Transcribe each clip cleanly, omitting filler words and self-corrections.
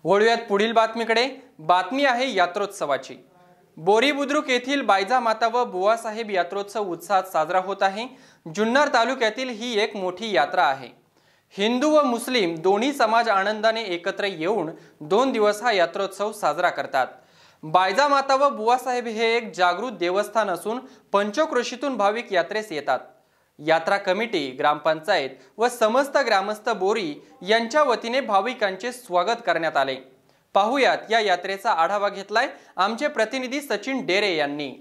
वळूयात पुढील बातमीकडे। बातमी आहे यात्रोत्सवाची। बोरी बुद्रुक येथील बायजा माता व बुवासाहेब यात्रोत्सव उत्साहात साजरा होत आहे। जुन्नर तालुक्यातील ही एक मोठी यात्रा आहे। हिंदू व मुस्लिम दोन्ही समाज आनंदाने एकत्र येऊन 2 दिवस हा यात्रोत्सव साजरा करतात। बायजा माता व बुवासाहेब हे एक जागृत देवस्थान असून पंचक्रोशीतून भाविक यात्रेस येतात। यात्रा कमिटी, ग्रामपंचायत व समस्त ग्रामस्थ बोरी यांच्या वतीने भाविकांचे स्वागत करण्यात आले। पाहुयात या यात्रेचा आढावा घेतलाय आमचे प्रतिनिधी सचिन डेरे यांनी।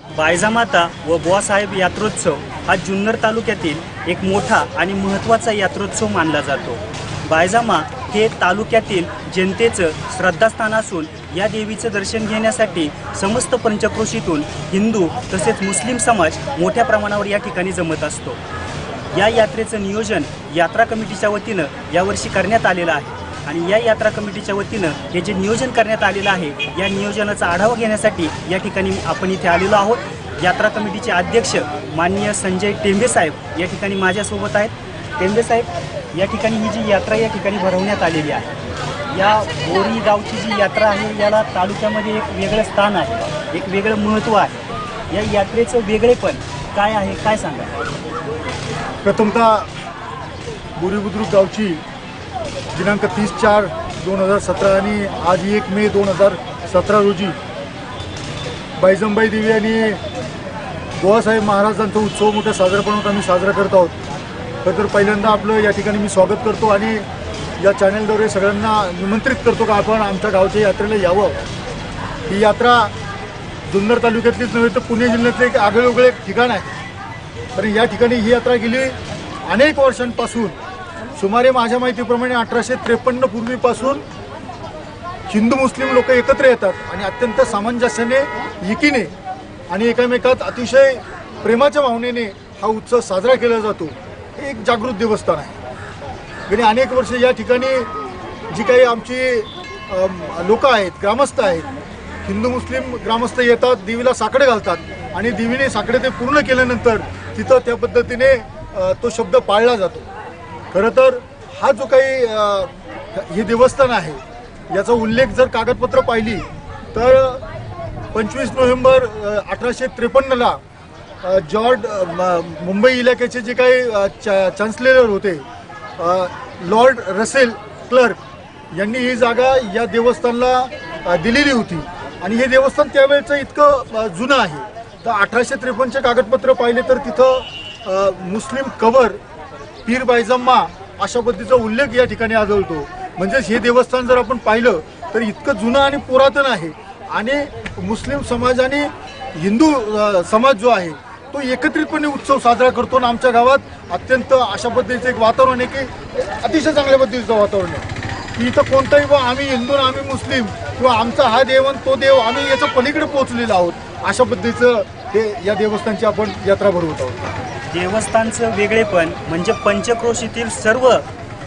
बायजा माता व बुवासाहेब यात्रोत्सव हा जुन्नर तालुक्यातील एक मोठा आणि महत्त्वाचा यात्रोत्सव मानला जातो। बायजामा हे तालुक्यातील जनतेचं श्रद्धास्थान असून या देवीचं दर्शन घेण्यासाठी समस्त पंचक्रोशीतून हिंदू तसेच मुस्लिम समाज मोठ्या प्रमाणावर या ठिकाणी जमत असतो। या यात्रेचं नियोजन यात्रा कमिटीच्या वतीनं यावर्षी करण्यात आलेलं आहे आणि या यात्रा कमिटीच्या वतीनं हे जे नियोजन करण्यात आलेलं आहे या नियोजनाचा आढावा घेण्यासाठी या ठिकाणी आपण इथे आलेलो आहोत। यात्रा कमिटीचे अध्यक्ष माननीय संजय टेंबे साहेब या ठिकाणी माझ्यासोबत आहेत। टेंबे साहेब, या ठिकाणी ही जी यात्रा या ठिकाणी भरवण्यात आलेली आहे, या बोरी गावची जी यात्रा आहे याला तालुक्यामध्ये एक वेगळं स्थान आहे, एक वेगळं महत्त्व आहे। या यात्रेचं वेगळेपण काय आहे, काय सांगा? प्रथमतः बोरी बुद्रुक गावची दिनांक 30/4/2017 आणि आज 1 मे 2017 रोजी बायजंबाई देवी आणि बुवासाहेब महाराजांचा उत्सव मोठ्या साजरापणात आम्ही साजरा करत आहोत। तर पहिल्यांदा आपलं या ठिकाणी मी स्वागत करतो आणि या चॅनलद्वारे सगळ्यांना निमंत्रित करतो का आपण आमच्या गावच्या यात्रेला यावं। ही यात्रा जुन्नर तालुक्यातलीच नव्हे तर पुणे जिल्ह्यातले एक आगळेवेगळे ठिकाण आहे। तर या ठिकाणी ही यात्रा गेली अनेक वर्षांपासून, सुमारे माझ्या माहितीप्रमाणे 1853 पूर्वीपासून हिंदू मुस्लिम लोक एकत्र येतात आणि अत्यंत सामंजस्याने, एकीने आणि एकमेकात अतिशय प्रेमाच्या भावनेने हा उत्सव साजरा केला जातो। हे एक जागृत देवस्थान आहे। गेली अनेक वर्ष या ठिकाणी जी काही आमची लोक आहेत, ग्रामस्थ आहेत, हिंदू मुस्लिम ग्रामस्थ येतात, देवीला साकडे घालतात आणि देवीने साकडे ते पूर्ण केल्यानंतर तिथं त्या पद्धतीने तो शब्द पाळला जातो। खरं तर हा जो काही हे देवस्थान आहे याचा उल्लेख जर कागदपत्र पाहिली तर 25 नोव्हेंबर 1853ला जॉर्ज मुंबई इलाक्याचे जे काही चान्सलर होते लॉर्ड रसेल क्लर्क यांनी ही जागा या देवस्थानला दिलेली होती आणि हे देवस्थान त्यावेळेचं इतकं जुनं आहे। तर 1853चे कागदपत्र पाहिले तर तिथं मुस्लिम कवर पीर बायजम्मा अशा पद्धतीचा उल्लेख या ठिकाणी आढळतो। म्हणजे हे देवस्थान जर आपण पाहिलं तर इतकं जुनं आणि पुरातन आहे आणि मुस्लिम समाज आणि हिंदू समाज जो आहे तो एकत्रितपणे उत्सव साजरा करतो आणि आमच्या गावात अत्यंत अशा पद्धतीचं एक वातावरण आहे की अतिशय चांगल्या पद्धतीचं वातावरण आहे की इथं कोणताही बा आम्ही हिंदू आम्ही मुस्लिम किंवा आमचा हा देव आणि तो देव आम्ही याच्या पलीकडे पोहोचलेलो आहोत, अशा पद्धतीचं हे या देवस्थानची आपण यात्रा भरवत आहोत. देवस्थानचं वेगळेपण म्हणजे पंचक्रोशीतील सर्व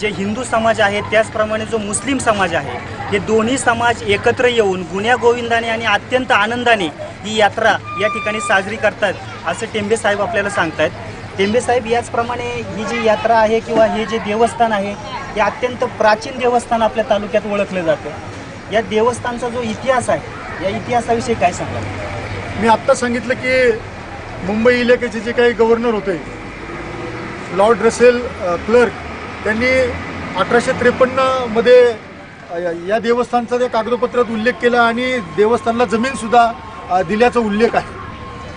जे हिंदू समाज आहे त्याचप्रमाणे जो मुस्लिम समाज आहे हे दोन्ही समाज एकत्र येऊन गुण्यागोविंदाने आणि अत्यंत आनंदाने ही यात्रा या ठिकाणी साजरी करतात असं टेंबे साहेब आपल्याला सांगतात. टेंबे साहेब, याचप्रमाणे ही जी यात्रा आहे किंवा हे जे देवस्थान आहे हे अत्यंत प्राचीन देवस्थान आपल्या तालुक्यात ओळखलं जातं. या देवस्थानचा जो इतिहास आहे या इतिहासाविषयी काय सांगाल? मी आत्ता सांगितलं की मुंबई इलाक्याचे जे काही गव्हर्नर होते लॉर्ड रसेल क्लर्क, त्यांनी 1853 या देवस्थानचा त्या कागदपत्रात उल्लेख केला आणि देवस्थानला जमीनसुद्धा दिल्याचा उल्लेख आहे.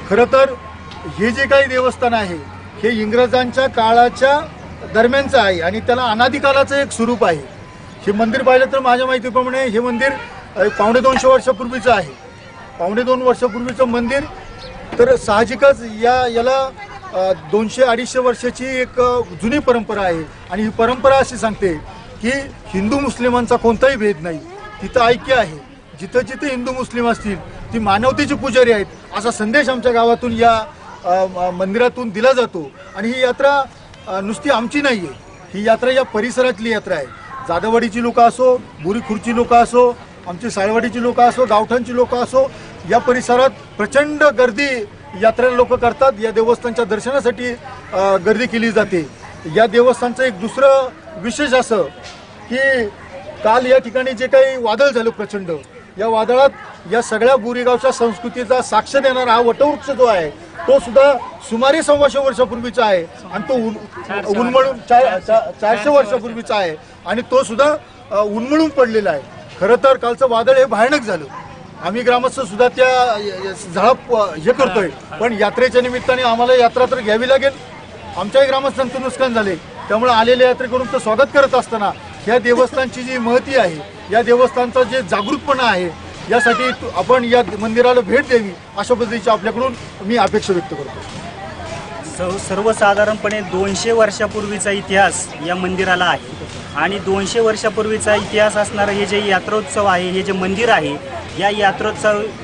खरं तर हे जे काही देवस्थान आहे हे इंग्रजांच्या काळाच्या दरम्यानचं आहे आणि त्याला अनादिकालाचं एक स्वरूप आहे. हे मंदिर पाहिलं तर माझ्या माहितीप्रमाणे हे मंदिर 250 वर्षापूर्वीचं आहे. 2.5 वर्षापूर्वीचं मंदिर तर साहजिकच याला 200-250 वर्षाची एक जुनी परंपरा आहे आणि ही परंपरा अशी सांगते की हिंदू मुस्लिमांचा कोणताही भेद नाही, तिथं ऐक्य आहे. जिथं जिथे हिंदू मुस्लिम असतील ती मानवतेची पुजारी आहेत असा संदेश आमच्या गावातून या मंदिरातून दिला जातो. आणि ही यात्रा नुसती आमची नाही आहे, ही यात्रा या परिसरातली यात्रा आहे. जाधववाडीची लोकं असो, बोरीखुर्ची लोकं असो, आमची साळवाडीची लोकं असो, गावठाणची लोकं असो, या परिसरात प्रचंड गर्दी यात्रेला लोक करतात. या देवस्थानच्या दर्शनासाठी गर्दी केली जाते. या देवस्थानचं एक दुसरं विशेष असं की काल या ठिकाणी जे काही वादळ झालं प्रचंड, या वादळात या सगळ्या बोरीगावच्या संस्कृतीचा साक्ष देणारा हा वटवृक्ष जो आहे तो सुद्धा सुमारे 125 वर्षापूर्वीचा आहे आणि तो उन्मळून 400 वर्षापूर्वीचा आहे आणि तो सुद्धा उन्मळून पडलेला आहे. खरं तर कालचं वादळ हे भयानक झालं. आम्ही ग्रामस्थ सुद्धा त्या झळप हे करतोय, पण यात्रेच्या निमित्ताने आम्हाला यात्रा तर घ्यावी लागेल. आमच्याही ग्रामस्थांचं नुकसान झाले, त्यामुळे आलेल्या यात्रेकरूंचं स्वागत करत असताना या देवस्थानची जी महती आहे, या देवस्थानचा जे जागृतपणा आहे, यासाठी आपण या मंदिराला भेट द्यावी अशा पद्धतीची आपल्याकडून मी अपेक्षा व्यक्त करतो. सर्वसाधारणपणे 200 वर्षापूर्वीचा इतिहास या मंदिराला आहे आणि 200 वर्षापूर्वीचा इतिहास असणारं हे जे यात्रोत्सव आहे, हे जे मंदिर आहे, या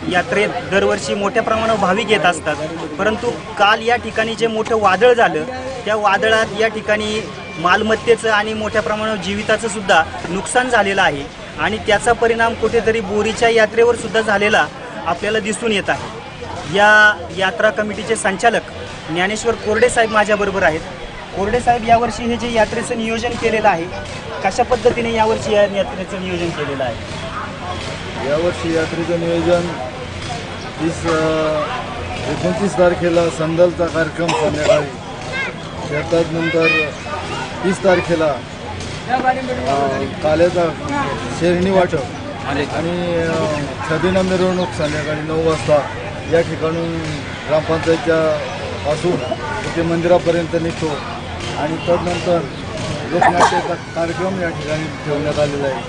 यात्रेत दरवर्षी मोठ्या प्रमाणावर भाविक येत असतात. परंतु काल या ठिकाणी जे मोठं वादळ झालं त्या वादळात या ठिकाणी मालमत्तेचं आणि मोठ्या प्रमाणावर जीविताचं सुद्धा नुकसान झालेलं आहे आणि त्याचा परिणाम कुठेतरी बोरीच्या यात्रेवर सुद्धा झालेला आपल्याला दिसून येत आहे. या यात्रा कमिटीचे संचालक ज्ञानेश्वर कोरडे साहेब माझ्याबरोबर आहेत. कोरडे साहेब, यावर्षी हे जे यात्रेचं नियोजन केलेलं आहे, कशा पद्धतीने यावर्षी या यात्रेचं नियोजन केलेलं आहे? यावर्षी यात्रेचं नियोजन 29 तारखेला संदलचा कार्यक्रम संध्याकाळी, त्यानंतर 30 तारखेला काल्याचा शेरणी वाटप आणि छबिना मिरवणूक संध्याकाळी 9 वाजता या ठिकाणून ग्रामपंचायतच्या पासून ते मंदिरापर्यंत निघतो आणि तदनंतर लोकनाट्याचा कार्यक्रम या ठिकाणी ठेवण्यात आलेला आहे.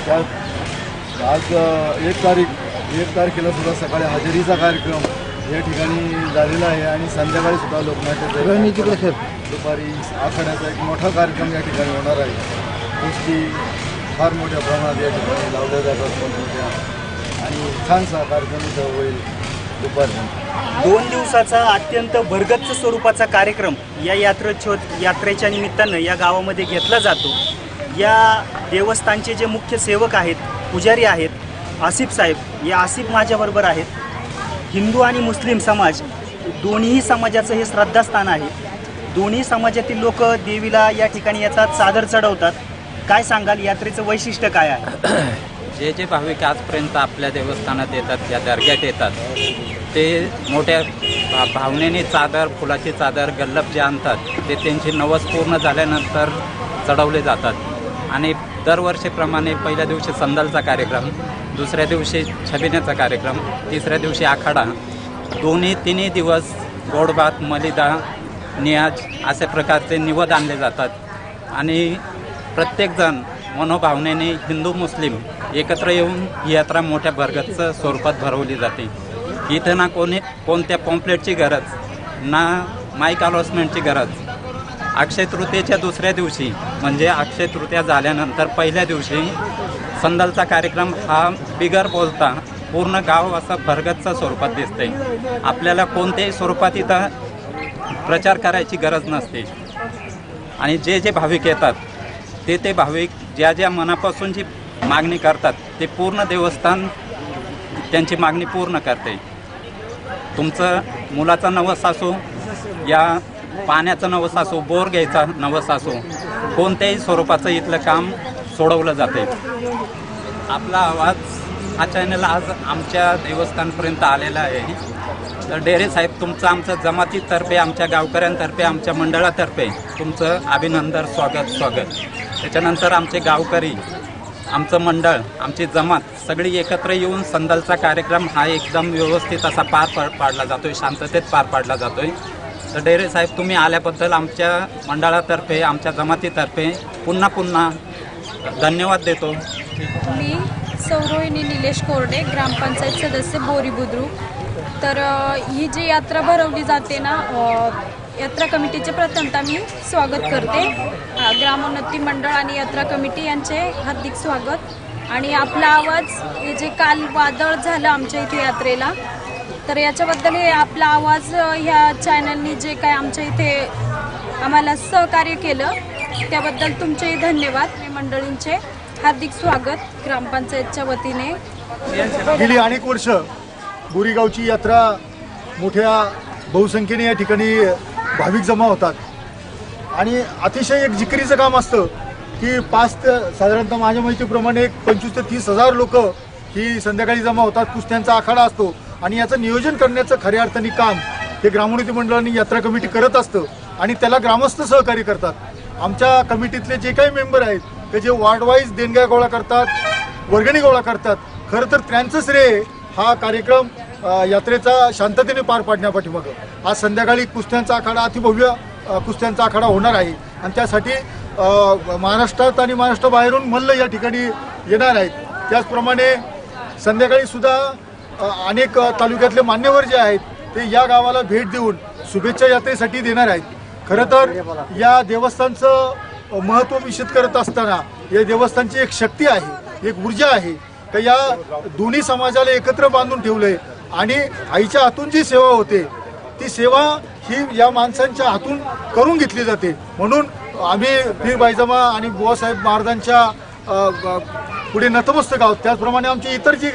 त्यात आज 1 तारखेला सुद्धा सकाळी हजेरीचा कार्यक्रम या ठिकाणी झालेला आहे आणि संध्याकाळी सुद्धा लोकनाट्याचा दुपारी आखाड्याचा एक मोठा कार्यक्रम या ठिकाणी होणार आहे. कुस्ती फार मोठ्या प्रमाणात या ठिकाणी लावल्या जातात मोठ्या आणि छानसा कार्यक्रम इथं होईल दुपारी. 2 दिवसाचा अत्यंत भरगच्च स्वरूपाचा कार्यक्रम या यात्रेच्या निमित्तानं या गावामध्ये घेतला जातो. या देवस्थानचे जे मुख्य सेवक आहेत, पुजारी आहेत, आसिफ साहेब, या आसिफ माझ्याबरोबर आहेत. हिंदू आणि मुस्लिम समाज दोन्ही समाजाचं हे श्रद्धास्थान आहे. दोन्ही समाजातील लोक देवीला या ठिकाणी येतात, चादर चढवतात. काय सांगाल, यात्रेचं वैशिष्ट्य काय आहे? जे जे भाविक आजपर्यंत आपल्या देवस्थानात येतात, या दर्ग्यात येतात, ते मोठ्या भावनेने चादर, फुलाची चादर, गल्लप जे आणतात ते त्यांची नवस पूर्ण झाल्यानंतर चढवले जातात. आणि दरवर्षीप्रमाणे पहिल्या दिवशी संदलचा कार्यक्रम, दुसऱ्या दिवशी छबिन्याचा कार्यक्रम, तिसऱ्या दिवशी आखाडा, तिन्ही दिवस गोडभात, मलिदा, नियाज अशा प्रकारचे निवद आणले जातात. आणि प्रत्येकजण मनोभावनेने हिंदू मुस्लिम एकत्र येऊन ही यात्रा मोठ्या भरगच्च स्वरूपात भरवली जाते. इथं ना कोणत्या पॉम्पलेटची गरज, ना माईक अनाउन्समेंटची गरज. अक्षय तृतीयेच्या दुसऱ्या दिवशी म्हणजे अक्षय तृतीया झाल्यानंतर पहिल्या दिवशी संदलचा कार्यक्रम हा बिगर बोलता पूर्ण गाव असं भरगच्च स्वरूपात दिसते. आपल्याला कोणत्याही स्वरूपात इथं प्रचार करायची गरज नसते. आणि जे भाविक येतात ते भाविक ज्या मनापासून जी मागणी करतात ते पूर्ण देवस्थान त्यांची मागणी पूर्ण करते. तुमचं मुलाचं नवस असो, या पाण्याचं नवस असो, बोर घ्यायचा नवस असो, कोणत्याही स्वरूपाचं इथलं काम सोडवलं जाते. आपला आवाज हा चॅनल आज आमच्या देवस्थानपर्यंत आलेला आहे. तर डेरे साहेब, तुमचं आमचं जमातीतर्फे, आमच्या गावकऱ्यांतर्फे, आमच्या मंडळातर्फे तुमचं अभिनंदन, स्वागत. त्याच्यानंतर आमचे गावकरी, आमचं मंडळ, आमची जमात सगळी एकत्र येऊन संदलचा कार्यक्रम हा एकदम व्यवस्थित असा पार पाडला जातो आहे, शांततेत पार पाडला जातो आहे. तर डेरे साहेब, तुम्ही आल्याबद्दल आमच्या मंडळातर्फे, आमच्या जमातीतर्फे पुन्हा धन्यवाद देतो. मी सौरोहिणी निलेश कोरडे, ग्रामपंचायत सदस्य बोरी बुद्रुक. तर ही जी यात्रा भरवली जाते ना, यात्रा कमिटीचे प्रथमतः मी स्वागत करते. ग्रामोन्नती मंडळ आणि यात्रा कमिटी यांचे हार्दिक स्वागत. आणि आपला आवाज, हे जे काल वादळ झालं आमच्या इथे यात्रेला, तर याच्याबद्दल हे आपला आवाज ह्या चॅनलनी जे काय आमच्या इथे आम्हाला सहकार्य केलं त्याबद्दल तुमचेही धन्यवाद. मंडळींचे हार्दिक स्वागत ग्रामपंचायतच्या वतीने. गेली अनेक वर्ष बोरीगावची यात्रा मोठ्या बहुसंख्येने या ठिकाणी भाविक जमा होतात आणि अतिशय एक जिकिरीचं काम असतं की साधारणतः माझ्या माहितीप्रमाणे 25,000 ते 30,000 लोक ही संध्याकाळी जमा होतात. कुस्त्यांचा आखाडा असतो आणि याचं नियोजन करण्याचं खऱ्या अर्थाने काम हे ग्रामोन्नती मंडळाने यात्रा कमिटी करत असतं आणि त्याला ग्रामस्थ सहकार्य करतात. आमच्या कमिटीतले जे काही मेंबर आहेत ते जे वॉर्ड वाईज देणग्या गोळा करतात, वर्गणी गोळा करतात, खरं तर त्यांचं श्रेय हा कार्यक्रम यात्रेचा शांततेने पार पाडण्यापाठीमागं. आज संध्याकाळी कुस्त्यांचा आखाडा, अतिभव्य कुस्त्यांचा आखाडा होणार आहे आणि त्यासाठी महाराष्ट्रात आणि महाराष्ट्राबाहेरून मल्ल या ठिकाणी येणार आहेत. त्याचप्रमाणे संध्याकाळी सुद्धा अनेक तालुक्यातले मान्यवर जे आहेत ते या गावाला भेट देऊन शुभेच्छा यात्रेसाठी देणार आहेत. खरं तर या देवस्थानचं महत्त्व विशद करत असताना या देवस्थानची एक शक्ती आहे, एक ऊर्जा आहे. तर या दोन्ही समाजाला एकत्र बांधून ठेवलंय आणि आईच्या हातून जी सेवा होते ती सेवा ही या माणसांच्या हातून करून घेतली जाते. म्हणून आम्ही पीर बायजमा आणि बुवासाहेब महाराजांच्या पुढे नतमस्तक आहोत. त्याचप्रमाणे आमचे इतर जी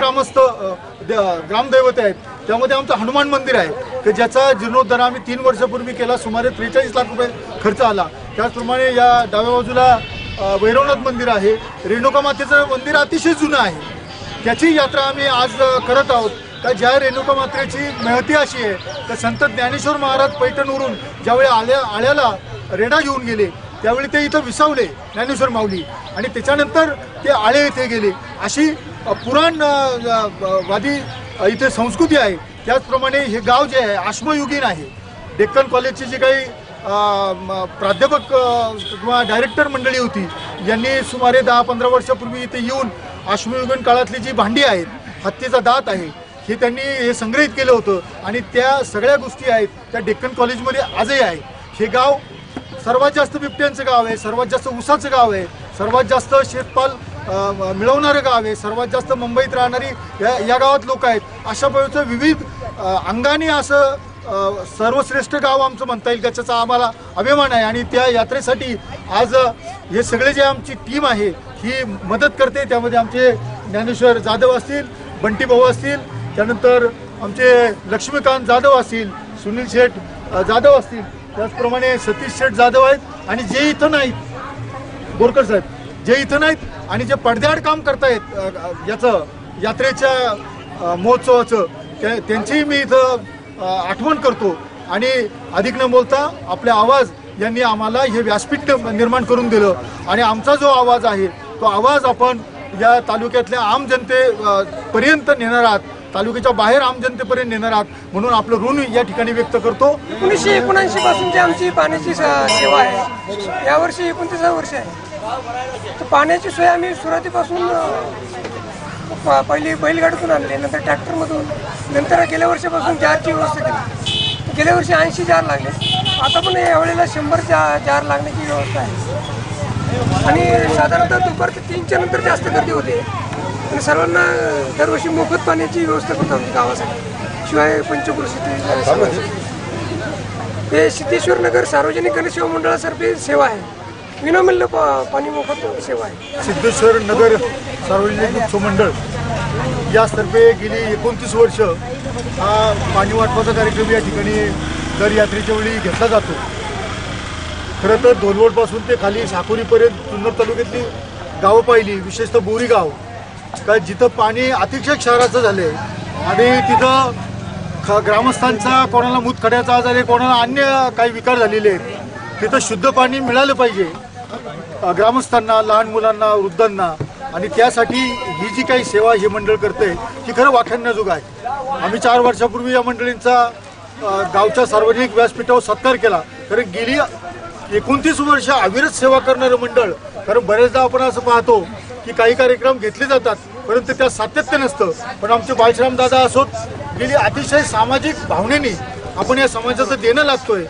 ग्रामदैवते आहेत त्यामध्ये आमचं हनुमान मंदिर आहे की ज्याचा जीर्णोद्धार आम्ही 3 वर्षापूर्वी केला. सुमारे 43 लाख रुपये खर्च आला. त्याचप्रमाणे या डाव्या बाजूला भैरवनाथ मंदिर आहे. रेणुका मातेचं मंदिर अतिशय जुनं आहे, त्याची यात्रा आम्ही आज करत आहोत. का ज्या रेणुका मातेची महती अशी आहे तर संत ज्ञानेश्वर महाराज पैठणवरून ज्यावेळी आळ्याला रेडा घेऊन गेले त्यावेळी ते इथं विसावले ज्ञानेश्वर माऊली आणि त्याच्यानंतर ते आळे येथे गेले. अशी पुराणवादी इथे संस्कृती आहे. त्याचप्रमाणे हे गाव जे आहे अश्मयुगीन आहे. डेक्कन कॉलेजची जी काही प्राध्यापक किंवा डायरेक्टर मंडळी होती यांनी सुमारे 10-15 वर्षापूर्वी इथे येऊन अश्मयुगीन काळातली जी भांडी आहेत, हत्तीचा दात आहे, हे त्यांनी हे संग्रहित केलं होतं आणि त्या सगळ्या गोष्टी आहेत त्या डेक्कन कॉलेजमध्ये आजही आहे. हे गाव सर्वात जास्त बिबट्यांचं गाव आहे, सर्वात जास्त ऊसाचं गाव आहे, सर्वात जास्त शेतपाल मिळवणारं गाव आहे, सर्वात जास्त मुंबईत राहणारी या गावात लोक आहेत. अशा प्रकारचं विविध अंगाने असं सर्वश्रेष्ठ गाव आमचं म्हणता येईल, त्याचा आम्हाला अभिमान आहे. आणि त्या यात्रेसाठी आज हे सगळे जे आमची टीम आहे ही मदत करते. त्यामध्ये आमचे ज्ञानेश्वर जाधव असतील, बंटी भाऊ असतील, त्यानंतर आमचे लक्ष्मीकांत जाधव असतील, सुनील शेठ जाधव असतील, त्याचप्रमाणे सतीश शेठ जाधव आहेत आणि जे इथं नाहीत, बोरकर साहेब जे इथं नाहीत आणि जे पडद्याआड काम करतायत याचं यात्रेच्या महोत्सवाचं त्यांचीही मी इथं आठवण करतो. आणि अधिक न बोलता आपले आवाज यांनी आम्हाला हे व्यासपीठ निर्माण करून दिलं आणि आमचा जो आवाज आहे तो आवाज आपण या तालुक्यातल्या आम जनतेपर्यंत नेणार आहात, तालुक्याच्या बाहेर आम जनतेपर्यंत नेणार आहात म्हणून आपलं ऋण या ठिकाणी व्यक्त करतो. 1979 पासूनची आमची पाण्याची सेवा आहे. यावर्षी 29 वर्ष आहे. तर पाण्याची सोय आम्ही सुरुवातीपासून पहिली बैलगाडीतून आणली, नंतर ट्रॅक्टरमधून, नंतर गेल्या वर्षापासून जारची व्यवस्था केली. गेल्या वर्षी 80 जार लागले, आता पण यावेळेला 100 जार लागण्याची व्यवस्था आहे. आणि साधारणतः दुपारच्या 3च्या नंतर जास्त गर्दी होते आणि सर्वांना दरवर्षी मोफत पाण्याची व्यवस्था करतो आमच्या गावासाठी. शिवाय पंचक्रोशी हे सिद्धेश्वर नगर सार्वजनिक गणेशसेवा मंडळातर्फे सेवा आहे, विनामूल्य पाणी मोफत सेवा आहे. सिद्धेश्वर नगर सार्वजनिक उत्सव मंडळ यातर्फे गेली 29 वर्ष हा पाणी वाटपाचा कार्यक्रम या ठिकाणी दर यात्रेच्या वेळी घेतला जातो. खरं तर धोलवडपासून ते खाली साकोरीपर्यंत जुन्नर तालुक्यातली गावं पाहिली, विशेषतः बोरी गाव, का जिथं पाणी अतिशय क्षाराचं झाले आणि तिथं ग्रामस्थांचा कोणाला मूतखड्याचा आजार आहे, कोणाला अन्य काही विकार झालेले आहेत. तिथं शुद्ध पाणी मिळालं पाहिजे ग्रामस्थांना, लहान मुलांना, वृद्धांना. आणि त्यासाठी ही जी काही सेवा हे मंडळ करते ही खरं वाखाणण्याजोग आहे. आम्ही 4 वर्षापूर्वी या मंडळींचा गावच्या सार्वजनिक व्यासपीठावर सत्कार केला. कारण गेली 29 वर्ष अविरत सेवा करणारं मंडळ. कारण बरेचदा आपण असं पाहतो की काही कार्यक्रम घेतले जातात परंतु त्यात सातत्य नसतं. पण आमचे बाळश्राम दादा असोत, गेली अतिशय सामाजिक भावनेने आपण या समाजाचं देणं लागतोय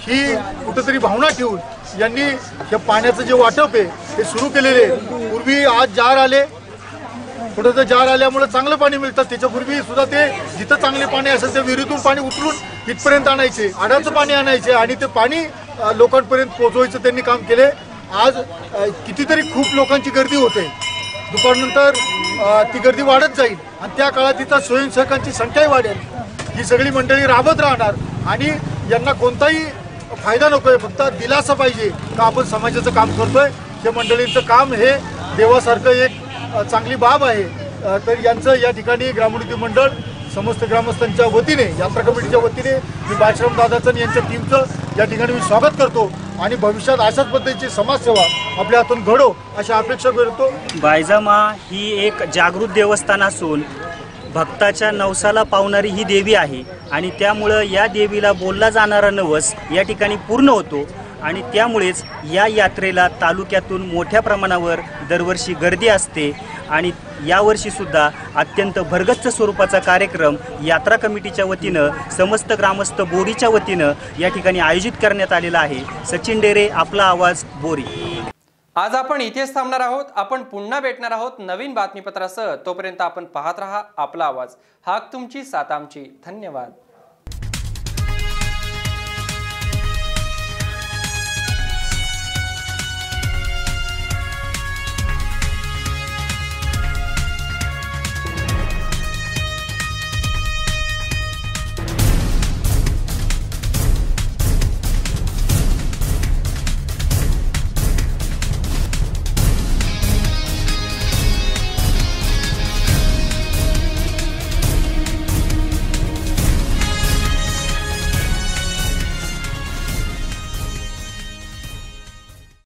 ही कुठंतरी भावना ठेवून यांनी हे पाण्याचं जे वाटप आहे ते सुरू केलेले. पूर्वी आज जार आले, थोडंसं जार आल्यामुळे चांगलं पाणी मिळतं. त्याच्यापूर्वी सुद्धा ते जिथं चांगले पाणी असेल त्या विहिरीतून पाणी उचलून इथपर्यंत आणायचे, आडाचं पाणी आणायचे आणि ते पाणी लोकांपर्यंत पोहोचवायचं त्यांनी काम केले. आज कितीतरी खूप लोकांची गर्दी होते, दुपारनंतर ती गर्दी वाढत जाईल आणि त्या काळात तिथं स्वयंसेवकांची संख्याही वाढेल. ही सगळी मंडळी राबत राहणार आणि यांना कोणताही फायदा नकोय, फक्त दिलासा पाहिजे का आपण समाजाचं काम करतोय. हे मंडळींचं काम हे देवासारखं एक चांगली बाब आहे. तर यांचं या ठिकाणी ग्रामोन्नती मंडळ समस्त ग्रामस्थांच्या वतीने, यात्रा कमिटीच्या वतीने मी बाळश्राम दादाचं आणि यांच्या टीमचं या ठिकाणी मी स्वागत करतो आणि भविष्यात अशाच पद्धतीची समाजसेवा आपल्या हातून घडो अशी अपेक्षा करतो. बायजामा ही एक जागृत देवस्थान असून भक्ताच्या नवसाला पावणारी ही देवी आहे आणि त्यामुळं या देवीला बोलला जाणारा नवस या ठिकाणी पूर्ण होतो आणि त्यामुळेच या यात्रेला तालुक्यातून मोठ्या प्रमाणावर दरवर्षी गर्दी असते आणि यावर्षीसुद्धा अत्यंत भरगच्च स्वरूपाचा कार्यक्रम यात्रा कमिटीच्या वतीनं, समस्त ग्रामस्थ बोरीच्या वतीनं या ठिकाणी आयोजित करण्यात आलेला आहे. सचिन डेरे, आपला आवाज, बोरी. आज आपण इथेच थांबणार आहोत. आपण पुन्हा भेटणार आहोत नवीन बातमीपत्रासह. तोपर्यंत आपण पाहत रहा आपला आवाज. हाक तुमची, साथ आमची. धन्यवाद.